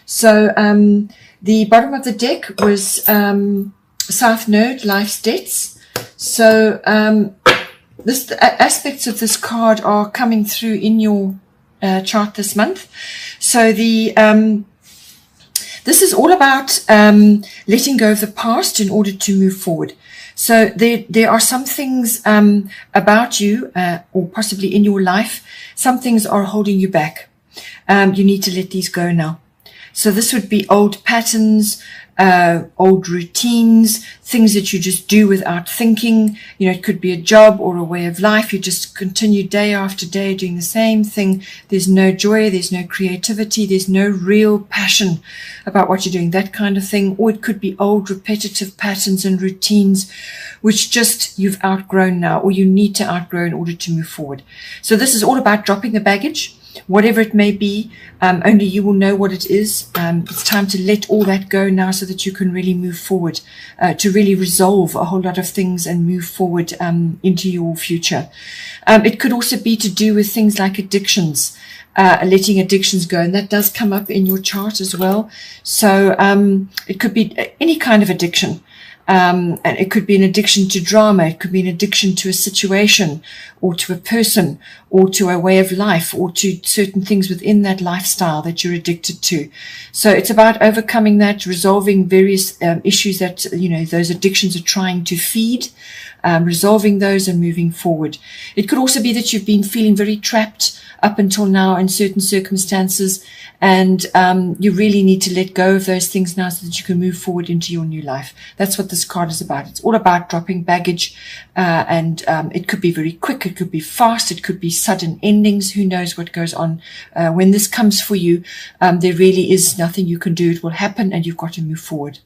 So the bottom of the deck was South Node, Life's Debts. So the aspects of this card are coming through in your chart this month. So this is all about letting go of the past in order to move forward. So there are some things about you or possibly in your life, some things are holding you back. You need to let these go now. So this would be old patterns, old routines, things that you just do without thinking. You know, it could be a job or a way of life. You just continue day after day doing the same thing. There's no joy, there's no creativity, there's no real passion about what you're doing, that kind of thing. Or it could be old repetitive patterns and routines which just you've outgrown now, or you need to outgrow in order to move forward. So this is all about dropping the baggage, whatever it may be. Only you will know what it is. It's time to let all that go now so that you can really move forward, to really resolve a whole lot of things and move forward into your future. It could also be to do with things like addictions, letting addictions go, and that does come up in your chart as well. So it could be any kind of addiction. And it could be an addiction to drama. It could be an addiction to a situation or to a person or to a way of life or to certain things within that lifestyle that you're addicted to. So it's about overcoming that, resolving various issues that, you know, those addictions are trying to feed, resolving those and moving forward. It could also be that you've been feeling very trapped up until now in certain circumstances, and you really need to let go of those things now so that you can move forward into your new life. That's what this card is about. It's all about dropping baggage, and it could be very quick, it could be fast, it could be sudden endings. Who knows what goes on when this comes for you? There really is nothing you can do. It will happen, and you've got to move forward.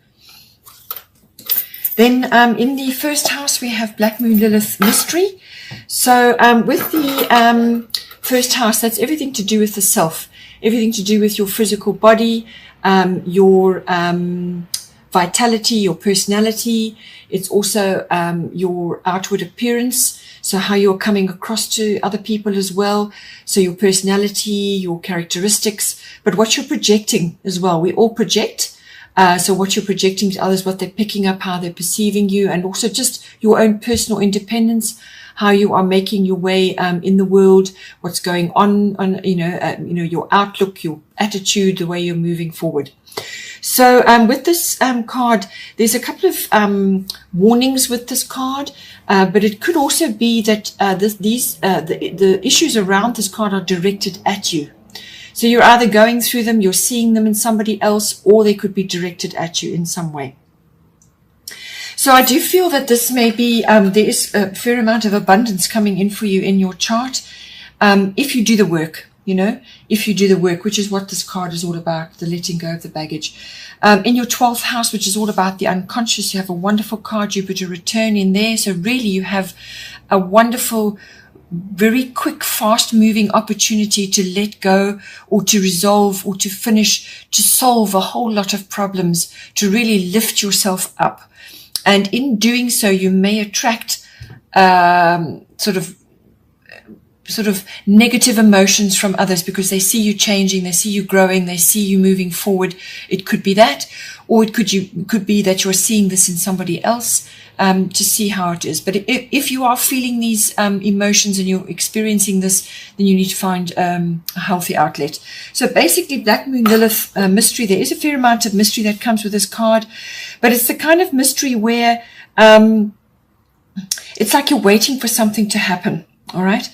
Then in the first house, we have Black Moon Lilith Mystery. So with the first house, that's everything to do with the self, everything to do with your physical body, your vitality, your personality. It's also your outward appearance, so how you're coming across to other people as well. So your personality, your characteristics, but what you're projecting as well. We all project. So what you're projecting to others, what they're picking up, how they're perceiving you, and also just your own personal independence, how you are making your way in the world, what's going on your outlook, your attitude, the way you're moving forward. So with this card, there's a couple of warnings with this card, but it could also be that the issues around this card are directed at you. So you're either going through them, you're seeing them in somebody else, or they could be directed at you in some way. So I do feel that this may be, there is a fair amount of abundance coming in for you in your chart. If you do the work, if you do the work, which is what this card is all about, the letting go of the baggage. In your 12th house, which is all about the unconscious, you have a wonderful card, Jupiter return in there. So really you have a wonderful, very quick, fast moving opportunity to let go or to resolve or to finish, to solve a whole lot of problems, to really lift yourself up. And in doing so, you may attract sort of negative emotions from others because they see you changing, they see you growing, they see you moving forward. It could be that, or it could be that you're seeing this in somebody else to see how it is. But if you are feeling these emotions and you're experiencing this, then you need to find a healthy outlet. So basically, Black Moon Lilith mystery, there is a fair amount of mystery that comes with this card, but it's the kind of mystery where it's like you're waiting for something to happen. All right.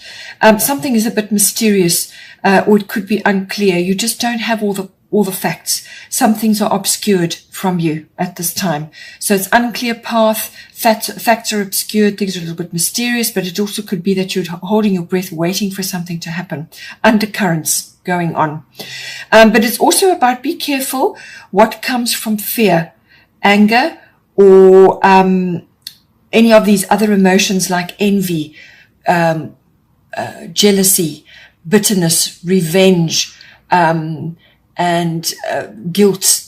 Something is a bit mysterious, or it could be unclear. You just don't have all the facts. Some things are obscured from you at this time. So it's unclear path, facts are obscured, things are a little bit mysterious, but it also could be that you're holding your breath, waiting for something to happen. Undercurrents going on. But it's also about be careful what comes from fear, anger, or any of these other emotions like envy, jealousy, bitterness, revenge, and guilt,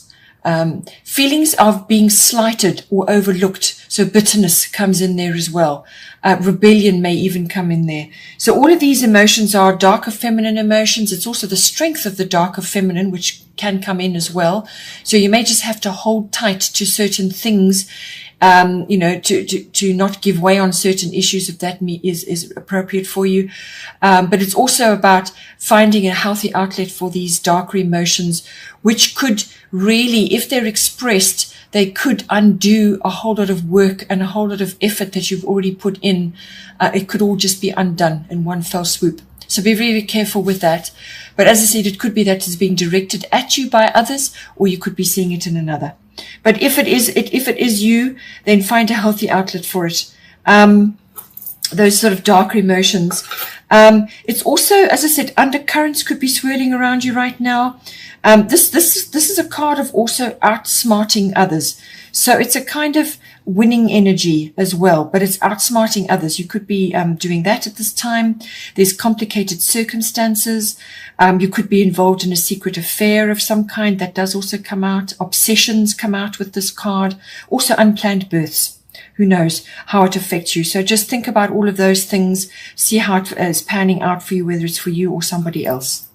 Feelings of being slighted or overlooked. So bitterness comes in there as well. Rebellion may even come in there. So all of these emotions are darker feminine emotions. It's also the strength of the darker feminine, which can come in as well. So you may just have to hold tight to certain things, to not give way on certain issues if that is appropriate for you. But it's also about finding a healthy outlet for these darker emotions, which could really, if they're expressed, they could undo a whole lot of work and a whole lot of effort that you've already put in. It could all just be undone in one fell swoop. So be very careful with that. But as I said, it could be that it's being directed at you by others, or you could be seeing it in another. But if it is you, then find a healthy outlet for it. Those sort of darker emotions. It's also, as I said, undercurrents could be swirling around you right now. This is a card of also outsmarting others. So it's a kind of winning energy as well, but it's outsmarting others. You could be doing that at this time. There's complicated circumstances. You could be involved in a secret affair of some kind. That does also come out. Obsessions come out with this card. Also unplanned births. Who knows how it affects you. So just think about all of those things. See how it is panning out for you, whether it's for you or somebody else.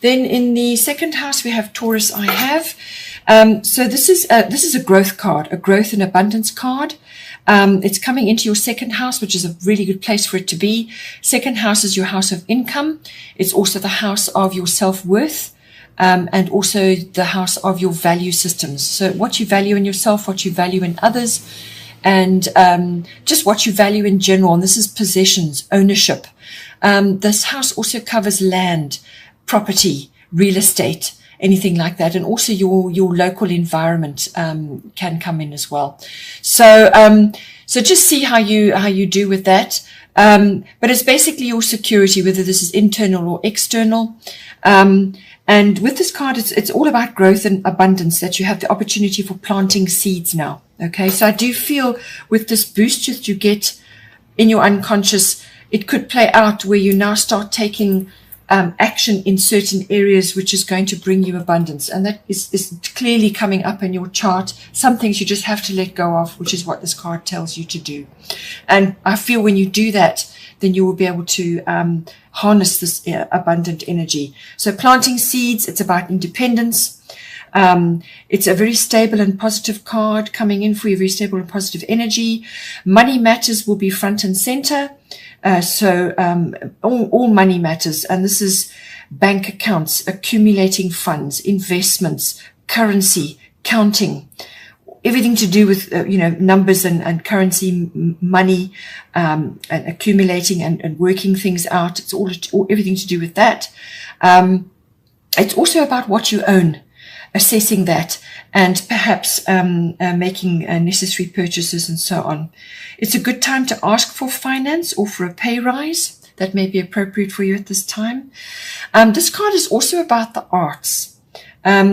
Then in the second house, we have Taurus. So this is a growth card, a growth and abundance card. It's coming into your second house, which is a really good place for it to be. Second house is your house of income. It's also the house of your self-worth, and also the house of your value systems. So what you value in yourself, what you value in others, and just what you value in general. And this is possessions, ownership. This house also covers land, property, real estate, anything like that, and also your local environment can come in as well. So just see how you do with that. But it's basically your security, whether this is internal or external. And with this card, it's all about growth and abundance, that you have the opportunity for planting seeds now. Okay, so I do feel with this boost that you get in your unconscious, it could play out where you now start taking action in certain areas, which is going to bring you abundance. And that is clearly coming up in your chart. Some things you just have to let go of, which is what this card tells you to do. And I feel when you do that, then you will be able to harness this abundant energy. So planting seeds, it's about independence. It's a very stable and positive card coming in for you, very stable and positive energy. Money matters will be front and center. So all money matters, and this is bank accounts, accumulating funds, investments, currency, counting, everything to do with numbers and currency, money, and accumulating and working things out. It's all everything to do with that. It's also about what you own, assessing that, and perhaps making necessary purchases and so on. It's a good time to ask for finance or for a pay rise. That may be appropriate for you at this time. This card is also about the arts.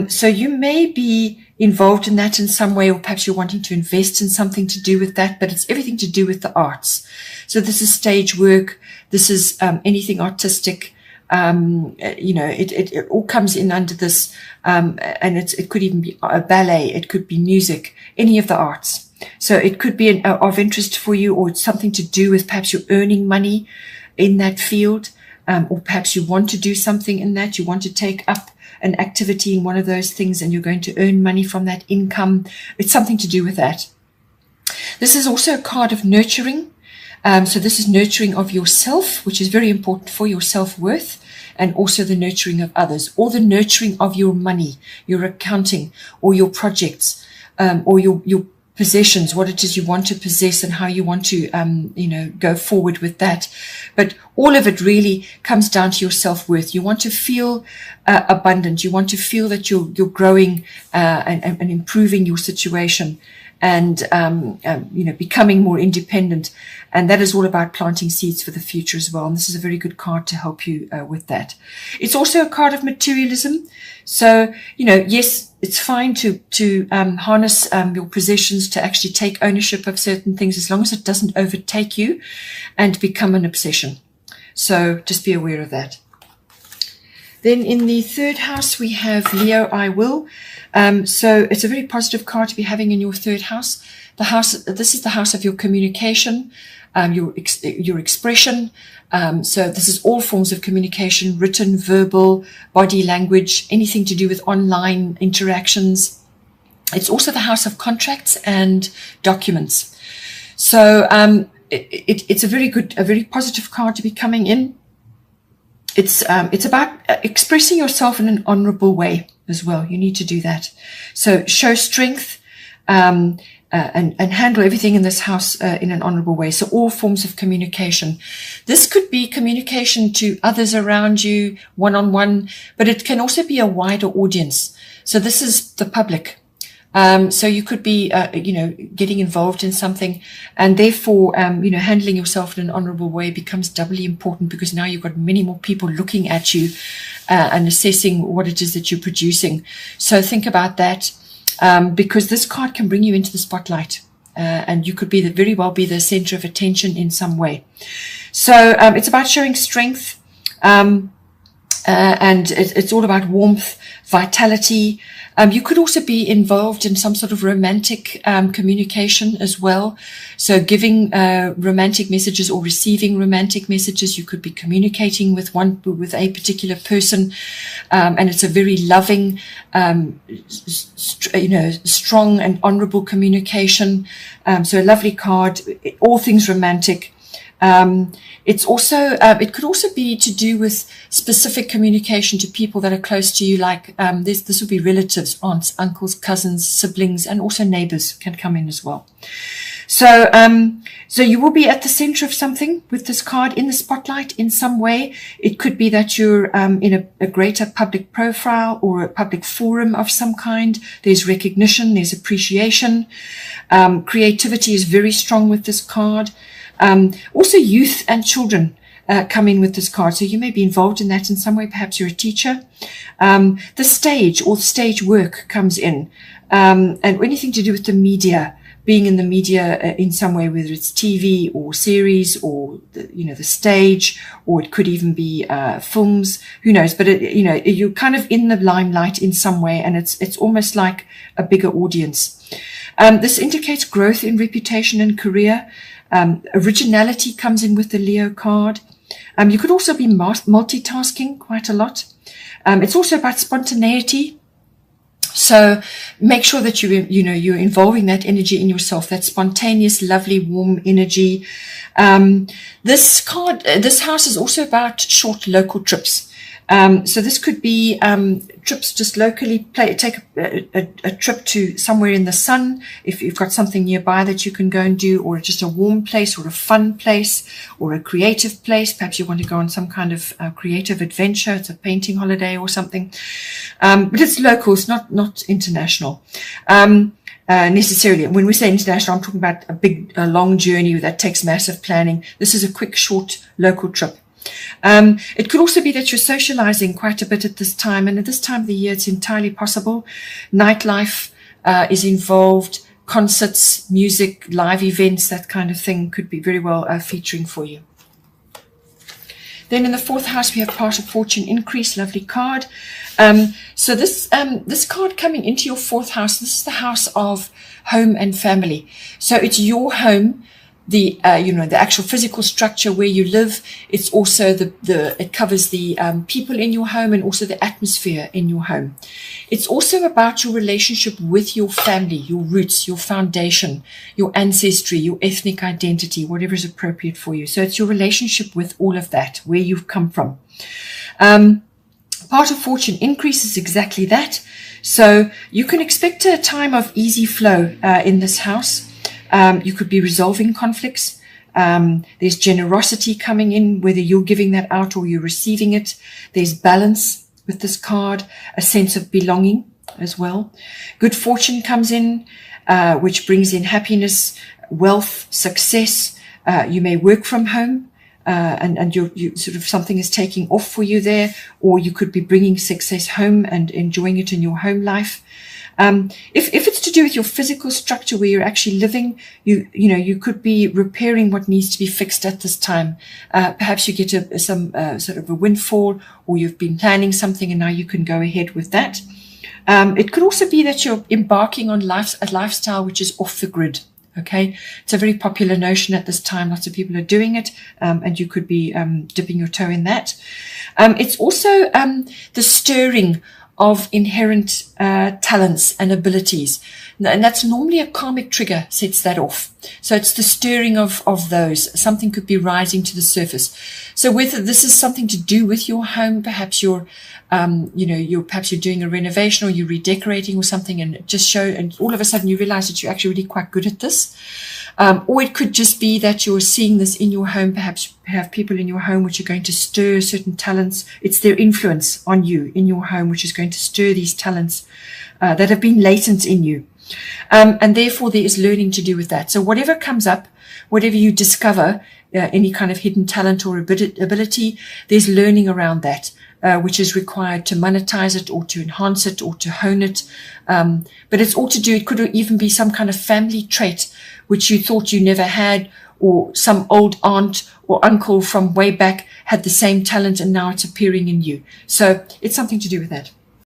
So you may be involved in that in some way, or perhaps you're wanting to invest in something to do with that, but it's everything to do with the arts. So this is stage work. This is anything artistic. It all comes in under this, and it could even be a ballet. It could be music, any of the arts. So it could be of interest for you, or it's something to do with perhaps you're earning money in that field, or perhaps you want to do something in that. You want to take up an activity in one of those things, and you're going to earn money from that income. It's something to do with that. This is also a card of nurturing. So this is nurturing of yourself, which is very important for your self-worth, and also the nurturing of others, or the nurturing of your money, your accounting, or your projects, or your possessions, what it is you want to possess and how you want to, go forward with that. But all of it really comes down to your self-worth. You want to feel abundant. You want to feel that you're growing and improving your situation, and becoming more independent. And that is all about planting seeds for the future as well. And this is a very good card to help you with that. It's also a card of materialism. So, yes, it's fine to harness your possessions, to actually take ownership of certain things, as long as it doesn't overtake you and become an obsession. So just be aware of that. Then in the third house, we have Leo, I will. So it's a very positive card to be having in your third house. This is the house of your communication, your expression. So this is all forms of communication, written, verbal, body language, anything to do with online interactions. It's also the house of contracts and documents. So it's a very positive card to be coming in. It's about expressing yourself in an honorable way as well. You need to do that. So show strength and handle everything in this house in an honorable way. So all forms of communication. This could be communication to others around you, one-on-one, but it can also be a wider audience. So this is the public. So you could be, getting involved in something, and therefore, handling yourself in an honorable way becomes doubly important, because now you've got many more people looking at you and assessing what it is that you're producing. So think about that, because this card can bring you into the spotlight, and you could very well be the center of attention in some way. So it's about showing strength, and it's all about warmth, vitality. You could also be involved in some sort of romantic communication as well. So giving romantic messages or receiving romantic messages. You could be communicating with a particular person, and it's a very loving, strong and honorable communication. So a lovely card. All things romantic. It's also, it could also be to do with specific communication to people that are close to you, like this would be relatives, aunts, uncles, cousins, siblings, and also neighbors can come in as well. So you will be at the center of something with this card, in the spotlight in some way. It could be that you're in a greater public profile or a public forum of some kind. There's recognition, there's appreciation. Creativity is very strong with this card. Also youth and children come in with this card. So you may be involved in that in some way. Perhaps you're a teacher. The stage or stage work comes in, and anything to do with the media, being in the media in some way, whether it's TV or series or the stage, or it could even be films. Who knows? But you're kind of in the limelight in some way, and it's almost like a bigger audience. This indicates growth in reputation and career. Originality comes in with the Leo card. You could also be multitasking quite a lot. It's also about spontaneity. So make sure that you're involving that energy in yourself, that spontaneous, lovely, warm energy. This house is also about short local trips. So this could be trips just locally. Take a trip to somewhere in the sun, if you've got something nearby that you can go and do, or just a warm place or a fun place or a creative place. Perhaps you want to go on some kind of creative adventure. It's a painting holiday or something. But it's local, it's not international. Necessarily. When we say international, I'm talking about a long journey that takes massive planning. This is a quick, short local trip. It could also be that you're socializing quite a bit at this time, and at this time of the year it's entirely possible. Nightlife is involved, concerts, music, live events, that kind of thing could be very well featuring for you. Then in the fourth house we have Part of Fortune Increase, lovely card. So this card coming into your fourth house, this is the house of home and family. So it's your home, the actual physical structure where you live. It's also it covers the people in your home, and also the atmosphere in your home. It's also about your relationship with your family, your roots, your foundation, your ancestry, your ethnic identity, whatever is appropriate for you. So it's your relationship with all of that, where you've come from. Part of Fortune Increase is exactly that. So you can expect a time of easy flow in this house. You could be resolving conflicts. There's generosity coming in, whether you're giving that out or you're receiving it. There's balance with this card, a sense of belonging as well. Good fortune comes in, which brings in happiness, wealth, success. You may work from home, and you sort of something is taking off for you there, or you could be bringing success home and enjoying it in your home life. If it's to do with your physical structure where you're actually living, you could be repairing what needs to be fixed at this time. Perhaps you get some sort of a windfall, or you've been planning something and now you can go ahead with that. It could also be that you're embarking on a lifestyle which is off the grid. Okay, it's a very popular notion at this time. Lots of people are doing it, and you could be dipping your toe in that. It's also the stirring of inherent talents and abilities. And that's normally a karmic trigger sets that off. So it's the stirring of those. Something could be rising to the surface. So whether this is something to do with your home, perhaps perhaps you're doing a renovation or you're redecorating or something, and and all of a sudden you realize that you're actually really quite good at this. Or it could just be that you're seeing this in your home. Perhaps you have people in your home which are going to stir certain talents. It's their influence on you in your home which is going to stir these talents that have been latent in you. And therefore there is learning to do with that. So whatever comes up, whatever you discover, any kind of hidden talent or ability, there's learning around that, which is required to monetize it or to enhance it or to hone it. But it's all to do, it could even be some kind of family trait which you thought you never had, or some old aunt or uncle from way back had the same talent and now it's appearing in you. So it's something to do with that.